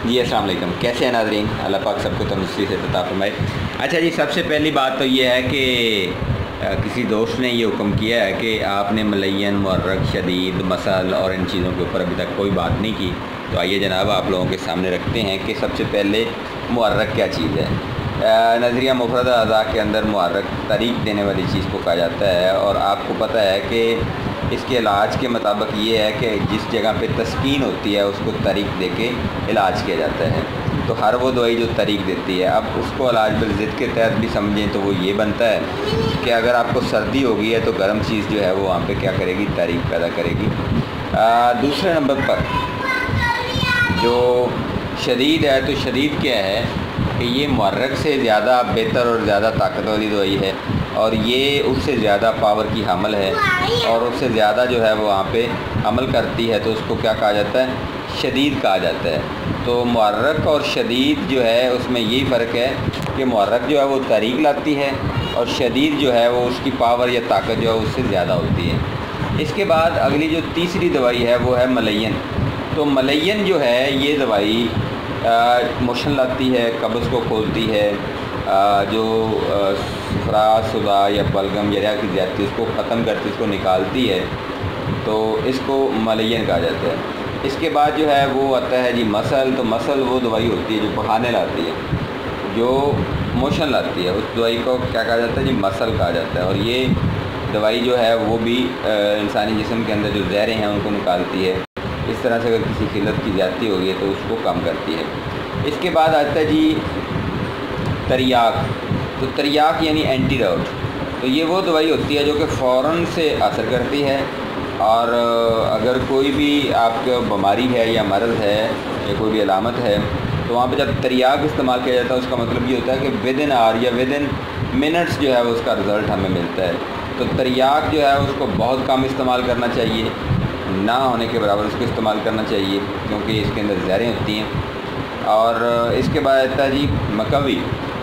जी अस्सलाम वालेकुम, कैसे हैं नाज़रीन। अल्लाह पाक सबको तंदुरुस्ती से अता फरमाए। अच्छा जी, सबसे पहली बात तो ये है कि किसी दोस्त ने ये हुक्म किया है कि आपने मलयन, मुअर्रक, शदीद, मसल और इन चीज़ों के ऊपर अभी तक कोई बात नहीं की। तो आइए जनाब आप लोगों के सामने रखते हैं कि सबसे पहले मुअर्रक क्या चीज़ है। नज़रिया मुफरद अज़ा के अंदर मुअर्रक तारीख देने वाली चीज़ को कहा जाता है, और आपको पता है कि इसके इलाज के मुताबिक ये है कि जिस जगह पे तस्कीन होती है उसको तारीख दे के इलाज किया जाता है। तो हर वो दवाई जो तारीख देती है, अब उसको इलाज बिल-ज़िद के तहत भी समझें तो वो ये बनता है कि अगर आपको सर्दी हो गई है तो गर्म चीज़ जो है वो वहाँ पे क्या करेगी, तारीख पैदा करेगी। दूसरे नंबर पर जो शदीद है, तो शदीद क्या है कि ये मुअर्रक से ज़्यादा बेहतर और ज़्यादा ताकत वाली दवाई है, और ये उससे ज़्यादा पावर की हमल है और उससे ज़्यादा जो है वो वहाँ पे अमल करती है। तो उसको क्या कहा जाता है, शदीद कहा जाता है। तो मुअर्रक और शदीद जो है उसमें यही फ़र्क है कि मुअर्रक जो है वो तारीख लाती है, और शदीद जो है वो उसकी पावर या ताकत जो है उससे ज़्यादा होती है। इसके बाद अगली जो तीसरी दवाई है वो है मलयन। तो मलयन जो है ये दवाई मोशन लाती है, कब्ज़ को खोलती है, जो सुफरा सुदा या बलगम या की ज़्यादती उसको ख़त्म करती, उसको निकालती है, तो इसको मलयन कहा जाता है। इसके बाद जो है वो आता है जी मसल। तो मसल वो दवाई होती है जो बहाने लाती है, जो मोशन लाती है, उस दवाई को क्या कहा जाता है जी, मसल कहा जाता है। और ये दवाई जो है वो भी इंसानी जिस्म के अंदर जो ज़हरें हैं उनको निकालती है। इस तरह से अगर किसी खिलत की ज़्यादती हो गई है तो उसको कम करती है। इसके बाद आता है जी तरियाक। तो तरियाक यानी एंटीडोट। तो ये वो दवाई होती है जो कि फ़ौरन से असर करती है, और अगर कोई भी आपको बीमारी है या मर्ज़ है या कोई भी अलामत है तो वहाँ पे जब तरियाक इस्तेमाल किया जाता है उसका मतलब ये होता है कि विद इन आवर या विद इन मिनट्स जो है उसका रिज़ल्ट हमें मिलता है। तो तरियाक जो है उसको बहुत कम इस्तेमाल करना चाहिए, ना होने के बराबर उसको इस्तेमाल करना चाहिए, क्योंकि इसके अंदर ज़हरें होती हैं। और इसके बाद आता है जी मकवी।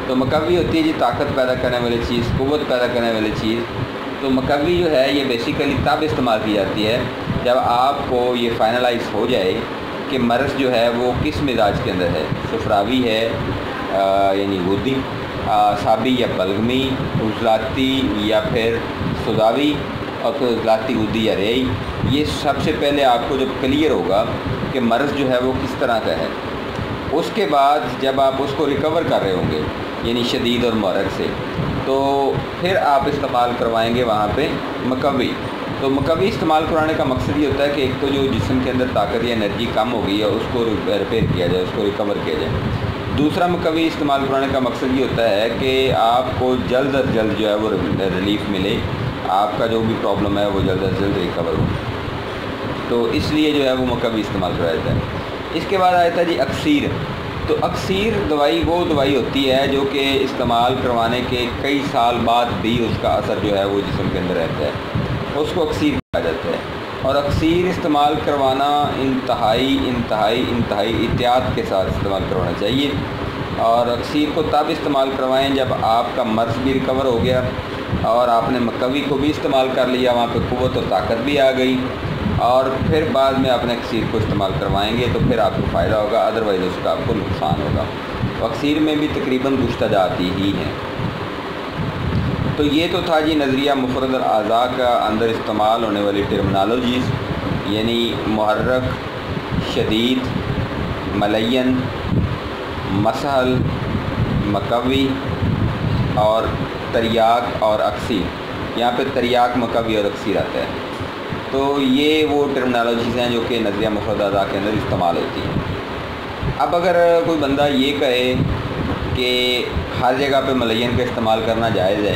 तो मकवी होती है जी ताकत पैदा करने वाली चीज़, क़ुव्वत पैदा करने वाली चीज़। तो मकवी जो है ये बेसिकली तब इस्तेमाल की जाती है जब आपको ये फाइनलाइज हो जाए कि मर्ज़ जो है वो किस मिजाज के अंदर है, सुफरावी है यानी गुद्दी, साबी या बलगमी, उजलाती या फिर सुदावी, और फिर उजलाती गुद्दी या रेई। ये सबसे पहले आपको जब क्लियर होगा कि मर्ज़ जो है वो किस तरह का है, उसके बाद जब आप उसको रिकवर कर रहे होंगे यानी शदीद और मुअर्रक से, तो फिर आप इस्तेमाल करवाएंगे वहाँ पे मकवी। तो मकवी इस्तेमाल करवाने का मकसद ये होता है कि एक तो जो जिस्म के अंदर ताकत या एनर्जी कम हो गई है उसको रिपेयर किया जाए, उसको रिकवर किया जाए। दूसरा मकवी इस्तेमाल करवाने का मकसद ये होता है कि आपको जल्द अज जल्द जो है वो रिलीफ मिले, आपका जो भी प्रॉब्लम है वो जल्द अज जल्द रिकवर हो। तो इसलिए जो है वो मकवी इस्तेमाल करवाया जाता है। इसके बाद आया था जी अक्सीर। तो अक्सीर दवाई वो दवाई होती है जो कि इस्तेमाल करवाने के कई साल बाद भी उसका असर जो है वो जिस्म के अंदर रहता है, उसको अक्सीर कहा जाता है। और अक्सीर इस्तेमाल करवाना इंतहाई एहतियात के साथ इस्तेमाल करवाना चाहिए। और अक्सीर को तब इस्तेमाल करवाएं जब आपका मर्ज़ भी रिकवर हो गया और आपने मकवी को भी इस्तेमाल कर लिया, वहाँ पे क़ुव्वत और ताकत भी आ गई, और फिर बाद में अपने अक्सीर को इस्तेमाल करवाएंगे तो फिर आपको फ़ायदा होगा, अदरवाइज़ उसका आपको नुकसान होगा। तो अक्सीर में भी तकरीबन कुछ तजाती ही हैं। तो ये तो था जी नज़रिया मुफरद अज़ा का अंदर इस्तेमाल होने वाली टर्मिनोलॉजीज़, यानी मुहर्रक, शदीद, मलयन, मसल, मकवी और तरियाक और अक्सीर। यहाँ पे तरियाक, मकवी और अक्सीर आता है। तो ये वो टर्मिनोलॉजीज़ हैं जो कि नज़रिया मुफरद अज़ा के अंदर इस्तेमाल होती हैं। अब अगर कोई बंदा ये कहे कि हर जगह पे मलयन का इस्तेमाल करना जायज़ है,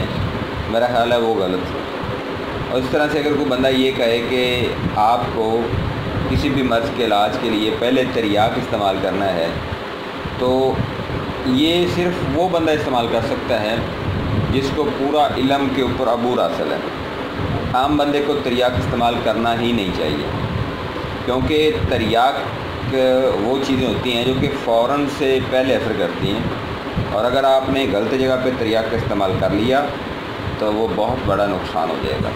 मेरा ख्याल है वो गलत है। और इस तरह से अगर कोई बंदा ये कहे कि आपको किसी भी मर्ज़ के इलाज के लिए पहले तरियाक इस्तेमाल करना है, तो ये सिर्फ़ वो बंदा इस्तेमाल कर सकता है जिसको पूरा इल्म के ऊपर अबूर हासिल है। आम बंदे को तरियाक इस्तेमाल करना ही नहीं चाहिए, क्योंकि तरियाक वो चीज़ें होती हैं जो कि फ़ौरन से पहले असर करती हैं, और अगर आपने गलत जगह पे तरियाक का इस्तेमाल कर लिया तो वो बहुत बड़ा नुकसान हो जाएगा।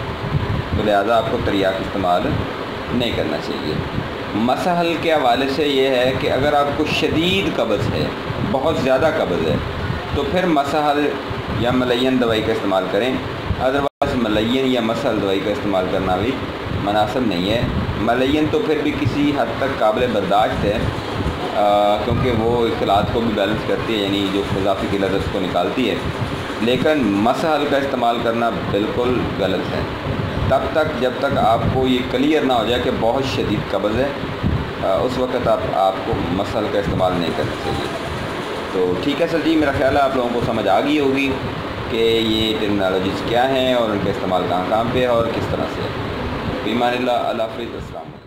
तो लिहाजा आपको तरियाक इस्तेमाल नहीं करना चाहिए। مسحل کے حوالے سے یہ ہے کہ اگر آپ کو شدید قبض ہے، بہت زیادہ قبض ہے، تو پھر مسحل یا ملین دوائی کا استعمال کریں، ادروائز ملین یا مسحل دوائی کا استعمال کرنا بھی مناسب نہیں ہے۔ ملین تو پھر بھی کسی حد تک قابل برداشت ہے، کیونکہ وہ اختلاط کو بھی بیلنس کرتی ہے، یعنی جو اضافی قلت اس کو نکالتی ہے، لیکن مسحل کا استعمال کرنا بالکل غلط ہے تب تک جب تک آپ کو یہ کلیئر نہ ہو جائے کہ بہت شدید قبض ہے، اس وقت آپ کو مسحل کا استعمال نہیں کرنا چاہیے۔ تو ٹھیک ہے سر جی، میرا خیال ہے آپ لوگوں کو سمجھ آ گئی ہوگی کہ یہ ٹرمینالوجیز کیا ہیں اور ان کا استعمال کہاں کہاں پہ ہے اور کس طرح سے ہے۔ فی امان اللہ، اللہ حافظ، السلام علیکم۔